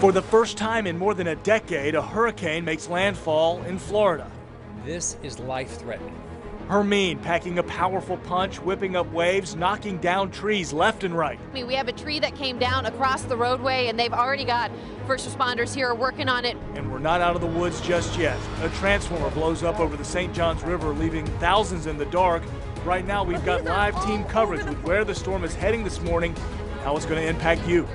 For the first time in more than a decade, a hurricane makes landfall in Florida. This is life-threatening. Hermine packing a powerful punch, whipping up waves, knocking down trees left and right. I mean, we have a tree that came down across the roadway, and they've already got first responders here working on it. And we're not out of the woods just yet. A transformer blows up over the St. Johns River, leaving thousands in the dark. Right now, we've got live team coverage with where the storm is heading this morning, how it's going to impact you.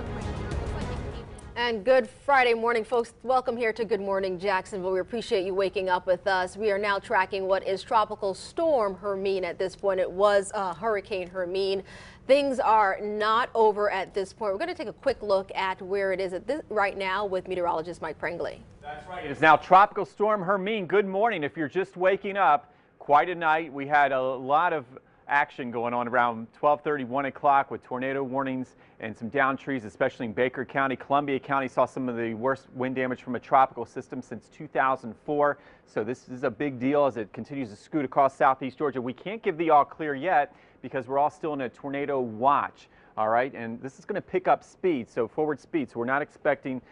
And good Friday morning, folks. Welcome here to Good Morning Jacksonville. We appreciate you waking up with us. We are now tracking what is Tropical Storm Hermine at this point. It was Hurricane Hermine. Things are not over at this point. We're going to take a quick look at where it is right now with meteorologist Mike Prengley. That's right. It is now Tropical Storm Hermine. Good morning. If you're just waking up, quite a night. We had a lot of action going on around 12:30, 1 o'clock with tornado warnings and some down trees, especially in Baker County. Columbia County saw some of the worst wind damage from a tropical system since 2004. So this is a big deal as it continues to scoot across southeast Georgia. We can't give the all clear yet because we're all still in a tornado watch. All right, and this is going to pick up speed, so forward speed. So we're not expecting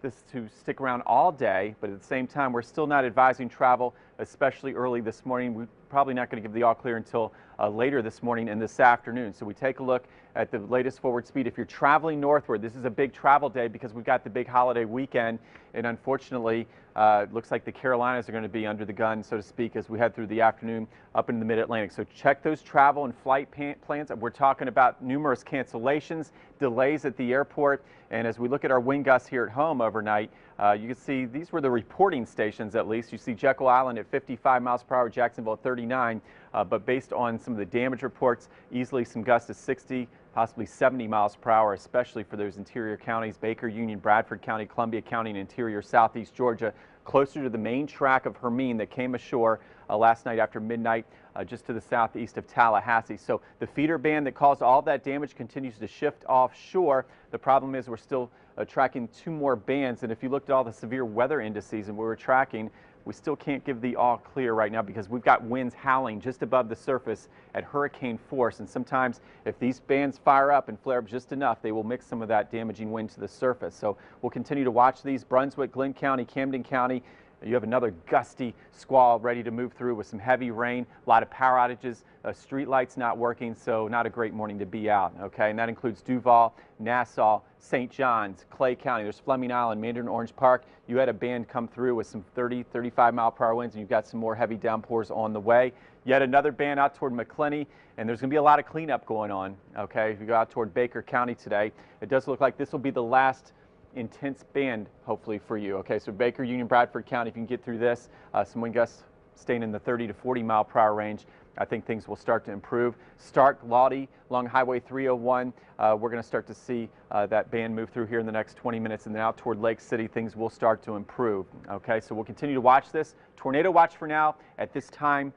this to stick around all day, but at the same time, we're still not advising travel, especially early this morning. We're probably not going to give the all clear until later this morning and this afternoon. So we take a look at the latest forward speed. If you're traveling northward, this is a big travel day because we've got the big holiday weekend, and unfortunately, it looks like the Carolinas are going to be under the gun, so to speak, as we head through the afternoon up into the mid-Atlantic. So check those travel and flight plans. We're talking about numerous cancellations, delays at the airport, and as we look at our wind gusts here at home overnight, you can see these were the reporting stations at least. You see Jekyll Island at 55 miles per hour, Jacksonville at 39, but based on some of the damage reports, easily some gusts to 60, possibly 70 miles per hour, especially for those interior counties, Baker, Union, Bradford County, Columbia County, and interior southeast Georgia, closer to the main track of Hermine that came ashore last night after midnight, just to the southeast of Tallahassee. So the feeder band that caused all that damage continues to shift offshore. The problem is we're still tracking two more bands, and if you looked at all the severe weather indices and we were tracking, we still can't give the all clear right now because we've got winds howling just above the surface at hurricane force, and sometimes if these bands fire up and flare up just enough, they will mix some of that damaging wind to the surface. So we'll continue to watch these. Brunswick, Glenn County, Camden County. You have another gusty squall ready to move through with some heavy rain, a lot of power outages, street lights not working, so not a great morning to be out, okay? And that includes Duval, Nassau, St. John's, Clay County. There's Fleming Island, Mandarin Orange Park. You had a band come through with some 30, 35 mile per hour winds, and you've got some more heavy downpours on the way. Yet another band out toward McClenny, and there's going to be a lot of cleanup going on, okay? If you go out toward Baker County today, it does look like this will be the last intense band hopefully for you. Okay, so Baker, Union, Bradford County, if you can get through this, some wind gusts staying in the 30 to 40 mile per hour range, I think things will start to improve. Stark, Lottie, along Highway 301, we're going to start to see that band move through here in the next 20 minutes, and then out toward Lake City, things will start to improve. Okay, so we'll continue to watch this. Tornado watch for now. At this time,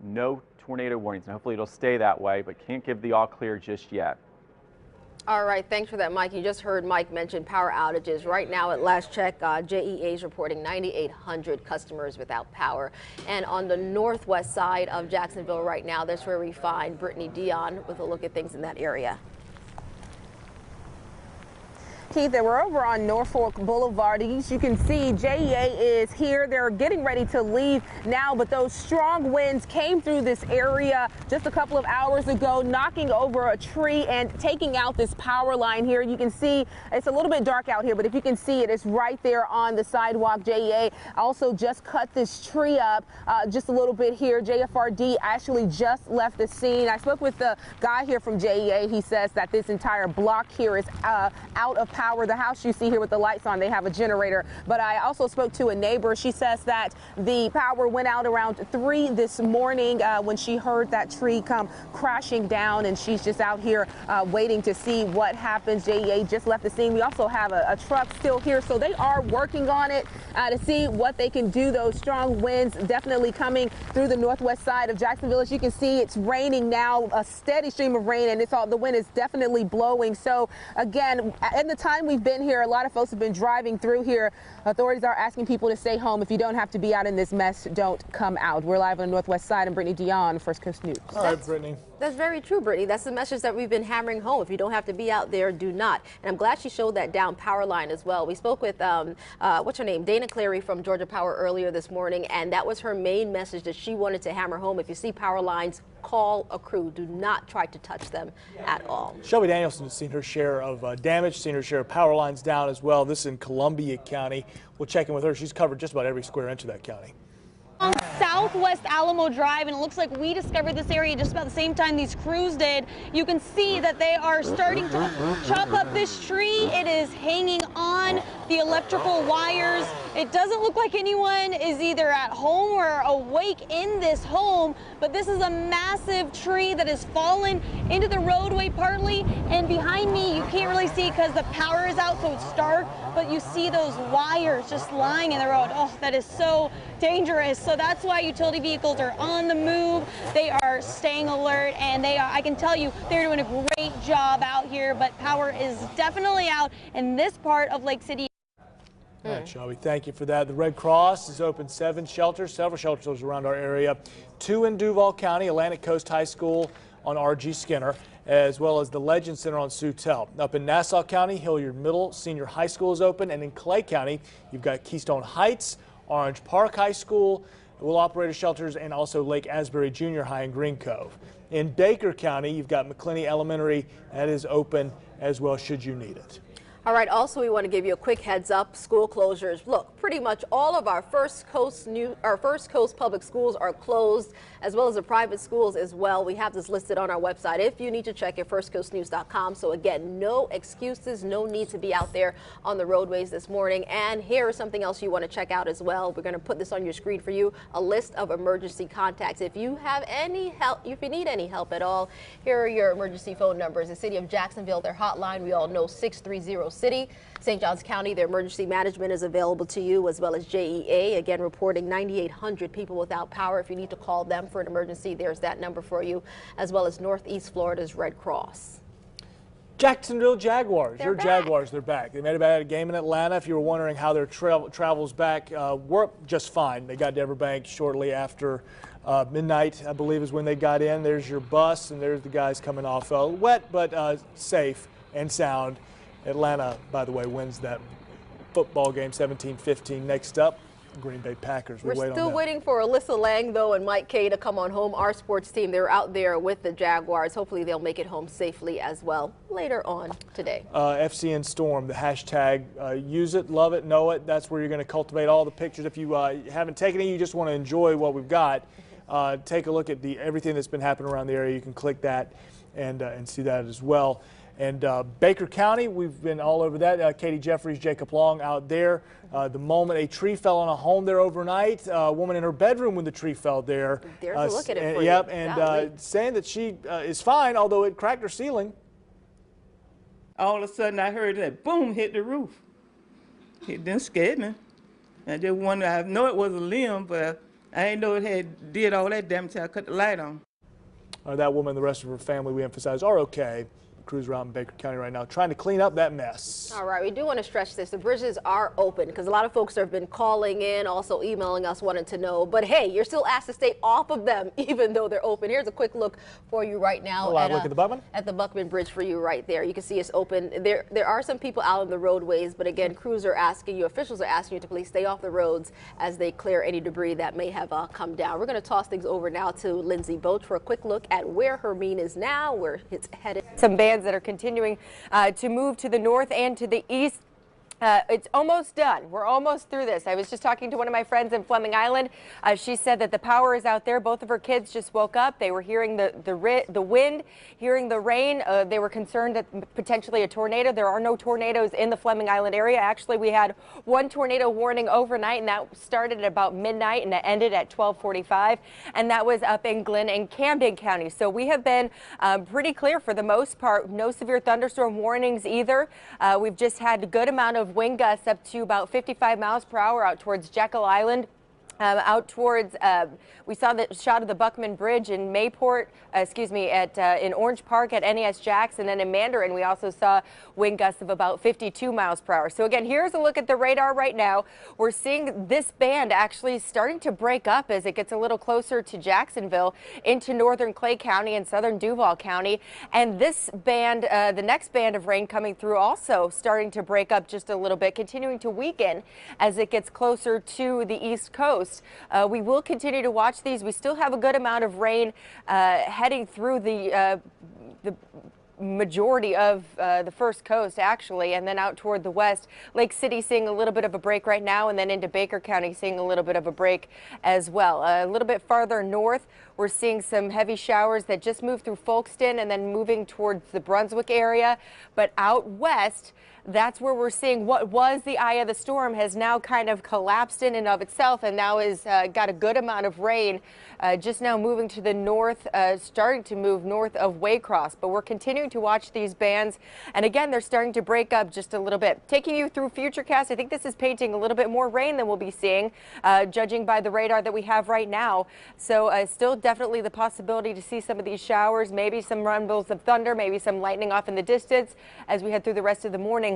no tornado warnings, and hopefully it'll stay that way, but can't give the all clear just yet. All right, thanks for that, Mike. You just heard Mike mention power outages. Right now, at last check, JEA is reporting 9,800 customers without power. And on the northwest side of Jacksonville right now, that's where we find Brittany Dion with a look at things in that area. Keith, we're over on Norfolk Boulevard. As you can see, JEA is here. They're getting ready to leave now, but those strong winds came through this area just a couple of hours ago, knocking over a tree and taking out this power line here. You can see it's a little bit dark out here, but if you can see it, it's right there on the sidewalk. JEA also just cut this tree up just a little bit here. JFRD actually just left the scene. I spoke with the guy here from JEA. He says that this entire block here is out of power. The house you see here with the lights on, they have a generator. But I also spoke to a neighbor. She says that the power went out around 3 this morning when she heard that tree come crashing down, and she's just out here waiting to see what happens. JEA just left the scene. We also have a truck still here, so they are working on it to see what they can do. Those strong winds definitely coming through the northwest side of Jacksonville. As you can see, it's raining now, a steady stream of rain, and the wind is definitely blowing. So again, at the time time we've been here, a lot of folks have been driving through here. Authorities are asking people to stay home. If you don't have to be out in this mess, don't come out. We're live on the Northwest Side. I'm Brittany Dion, First Coast News. All right, Brittany. That's very true, Brittany. That's the message that we've been hammering home. If you don't have to be out there, do not. And I'm glad she showed that down power line as well. We spoke with, what's her name, Dana Clary from Georgia Power earlier this morning, and that was her main message that she wanted to hammer home. If you see power lines, call a crew. Do not try to touch them at all. Shelby Danielson has seen her share of damage, seen her share of power lines down as well. This is in Columbia County. We'll check in with her. She's covered just about every square inch of that county. On Southwest Alamo Drive, and it looks like we discovered this area just about the same time these crews did. You can see that they are starting to chop up this tree. It is hanging on the electrical wires. It doesn't look like anyone is either at home or awake in this home, but this is a massive tree that has fallen into the roadway partly, and behind me you can't really see because the power is out, so it's dark, but you see those wires just lying in the road. Oh, that is so dangerous. So that's why utility vehicles are on the move. They are staying alert, and I can tell you, they're doing a great job out here, but power is definitely out in this part of Lake City. All right, Shelby, thank you for that. The Red Cross has opened 7 shelters, several shelters around our area. 2 in Duval County, Atlantic Coast High School on R.G. Skinner, as well as the Legend Center on Sutel. Up in Nassau County, Hilliard Middle Senior High School is open, and in Clay County, you've got Keystone Heights, Orange Park High School, will operate shelters, and also Lake Asbury Junior High in Green Cove. In Baker County, you've got McClinney Elementary, that is open as well should you need it. All right, also we want to give you a quick heads up, school closures. Look, pretty much all of our First Coast public schools are closed, as well as the private schools as well. We have this listed on our website if you need to check it, firstcoastnews.com. So again, no excuses, no need to be out there on the roadways this morning. And here is something else you want to check out as well. We're going to put this on your screen for you, a list of emergency contacts. If you have any help, if you need any help at all, here are your emergency phone numbers. The city of Jacksonville, their hotline, we all know 630 City. St. Johns County, their emergency management is available to you, as well as JEA, again reporting 9,800 people without power. If you need to call them for an emergency, there's that number for you, as well as Northeast Florida's Red Cross. Jacksonville Jaguars, They're your back. Jaguars, they're back. They made a game in Atlanta. If you were wondering how their travels back, worked just fine. They got to Everbank shortly after midnight, I believe is when they got in. There's your bus, and there's the guys coming off wet but safe and sound. Atlanta, by the way, wins that football game 17-15. Next up, Green Bay Packers. We're still waiting for Alyssa Lang, though, and Mike Kay to come on home. Our sports team, they're out there with the Jaguars. Hopefully they'll make it home safely as well later on today. FCN Storm, the hashtag, use it, love it, know it. That's where you're going to cultivate all the pictures. If you haven't taken it, you just want to enjoy what we've got, take a look at everything that's been happening around the area. You can click that and see that as well. And Baker County, we've been all over that. Katie Jeffries, Jacob Long out there. The moment a tree fell on a home there overnight, a woman in her bedroom when the tree fell there. There's a look at it for yep, you. and saying that she is fine, although it cracked her ceiling. All of a sudden I heard that boom hit the roof. It didn't scare me. I just wondered, I know it was a limb, but I didn't know it did all that damage till I cut the light on. That woman and the rest of her family, we emphasize, are okay. Crews are out in Baker County right now trying to clean up that mess. All right, we do want to stress this. The bridges are open because a lot of folks have been calling in, also emailing us wanting to know. But hey, you're still asked to stay off of them even though they're open. Here's a quick look for you right now. A live look at the Buckman? At the Buckman Bridge for you right there. You can see it's open. There are some people out on the roadways, but again, crews are asking you, officials are asking you to please stay off the roads as they clear any debris that may have come down. We're going to toss things over now to Lindsay Boach for a quick look at where Hermine is now, where it's headed. Some bands that are continuing to move to the north and to the east. It's almost done. We're almost through this. I was just talking to one of my friends in Fleming Island. She said that the power is out there. Both of her kids just woke up. They were hearing the wind, hearing the rain. They were concerned that potentially a tornado. There are no tornadoes in the Fleming Island area. Actually, we had one tornado warning overnight, and that started at about midnight and that ended at 12:45, and that was up in Glenn and Camden County. So we have been pretty clear for the most part. No severe thunderstorm warnings either. We've just had a good amount of wind gusts up to about 55 miles per hour out towards Jekyll Island. out towards, we saw the shot of the Buckman Bridge in Mayport, in Orange Park at NES Jackson, and then in Mandarin we also saw wind gusts of about 52 miles per hour. So again, here's a look at the radar right now. We're seeing this band actually starting to break up as it gets a little closer to Jacksonville into northern Clay County and southern Duval County. And this band, the next band of rain coming through, also starting to break up just a little bit, continuing to weaken as it gets closer to the East Coast. We will continue to watch these. We still have a good amount of rain heading through the majority of the first coast, actually, and then out toward the west. Lake City seeing a little bit of a break right now, and then into Baker County seeing a little bit of a break as well. A little bit farther north, we're seeing some heavy showers that just moved through Folkston and then moving towards the Brunswick area. But out west, that's where we're seeing what was the eye of the storm has now kind of collapsed in and of itself, and now is got a good amount of rain just now moving to the north, starting to move north of Waycross. But we're continuing to watch these bands, and again, they're starting to break up just a little bit. Taking you through Futurecast, I think this is painting a little bit more rain than we'll be seeing, judging by the radar that we have right now. So still definitely the possibility to see some of these showers, maybe some rumbles of thunder, maybe some lightning off in the distance as we head through the rest of the morning.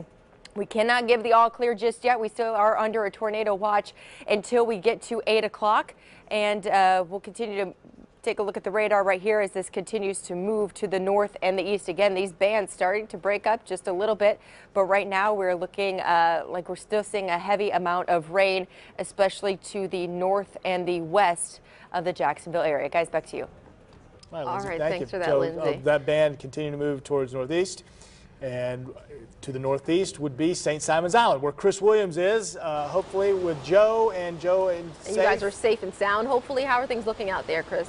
We cannot give the all clear just yet. We still are under a tornado watch until we get to 8 o'clock, and we'll continue to take a look at the radar right here as this continues to move to the north and the east. Again, these bands starting to break up just a little bit, but right now we're looking like we're still seeing a heavy amount of rain, especially to the north and the west of the Jacksonville area. Guys, back to you. All right, thanks for that, Lindsay. That band continuing to move towards northeast, and to the northeast would be St. Simon's Island, where Chris Williams is, hopefully with Joe and you guys are safe and sound, hopefully. How are things looking out there, Chris?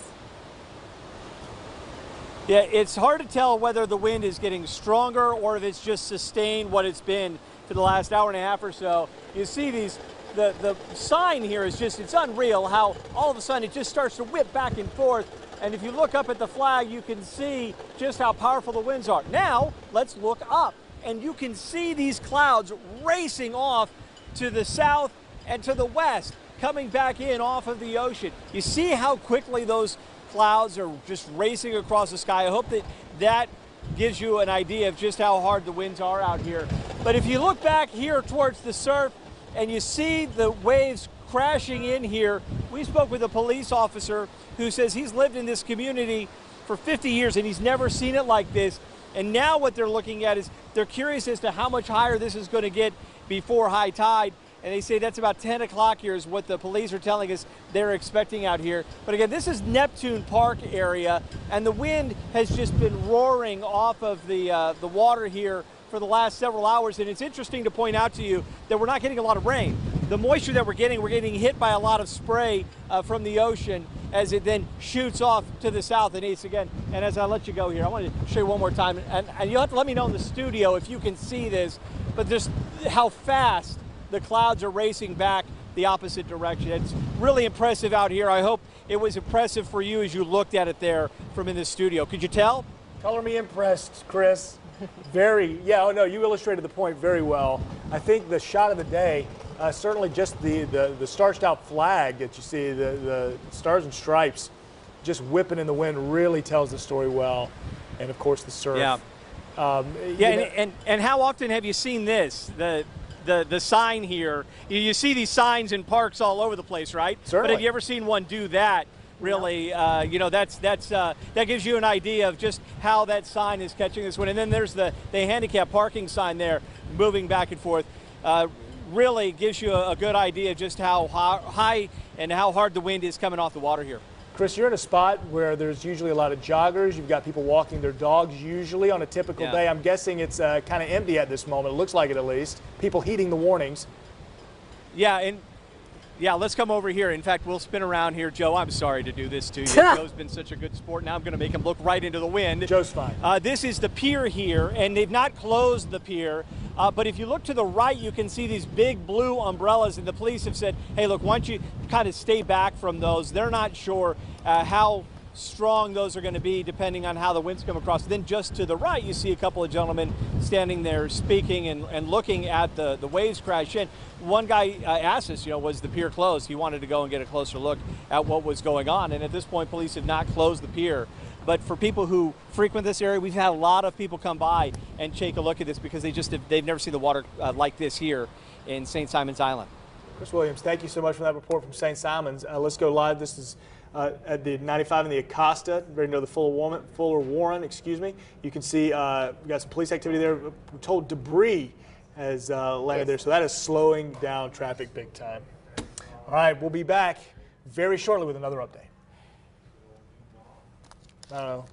Yeah, it's hard to tell whether the wind is getting stronger or if it's just sustained what it's been for the last hour and a half or so. You see these, the sign here is just, it's unreal how all of a sudden it just starts to whip back and forth. And if you look up at the flag, you can see just how powerful the winds are. Now, let's look up, and you can see these clouds racing off to the south and to the west, coming back in off of the ocean. You see how quickly those clouds are just racing across the sky. I hope that gives you an idea of just how hard the winds are out here. But if you look back here towards the surf and you see the waves crashing in here, we spoke with a police officer who says he's lived in this community for 50 years and he's never seen it like this. And now what they're looking at is they're curious as to how much higher this is going to get before high tide. And they say that's about 10 o'clock here is what the police are telling us they're expecting out here. But again, this is Neptune Park area, and the wind has just been roaring off of the water here for the last several hours. And it's interesting to point out to you that we're not getting a lot of rain. The moisture that we're getting hit by a lot of spray from the ocean as it then shoots off to the south and east again. And as I let you go here, I want to show you one more time, and you'll have to let me know in the studio if you can see this, but just how fast the clouds are racing back the opposite direction. It's really impressive out here. I hope it was impressive for you as you looked at it there from in the studio. Could you tell? Color me impressed, Chris. Very, yeah, oh no, you illustrated the point very well. I think the shot of the day, certainly just the starched out flag that you see, the stars and stripes just whipping in the wind really tells the story well. And of course the surf. Yeah, and how often have you seen this? The sign here, you see these signs in parks all over the place, right? Certainly. But have you ever seen one do that? Really, you know, that gives you an idea of just how that sign is catching this one. And then there's the handicap parking sign there moving back and forth. Really gives you a good idea of just how high and how hard the wind is coming off the water here. Chris, you're in a spot where there's usually a lot of joggers. You've got people walking their dogs usually on a typical day. I'm guessing it's kind of empty at this moment. It looks like it at least. People heeding the warnings. Yeah, let's come over here. In fact, we'll spin around here. Joe, I'm sorry to do this to you. Joe's been such a good sport. Now I'm going to make him look right into the wind. Joe's fine. This is the pier here, and they've not closed the pier. But if you look to the right, you can see these big blue umbrellas, and the police have said, hey, look, why don't you kind of stay back from those? They're not sure how strong those are going to be depending on how the winds come across. Then just to the right, you see a couple of gentlemen standing there speaking and looking at the waves crash in. One guy asked us, was the pier closed? He wanted to go and get a closer look at what was going on. And at this point, police have not closed the pier. But for people who frequent this area, we've had a lot of people come by and take a look at this because they've never seen the water like this here in St. Simons Island. Chris Williams, thank you so much for that report from St. Simons. Let's go live. This is at the 95 in the Acosta, very near the Fuller Warren, excuse me. You can see we got some police activity there. We're told debris has landed there, so that is slowing down traffic big time. All right, we'll be back very shortly with another update. I don't know.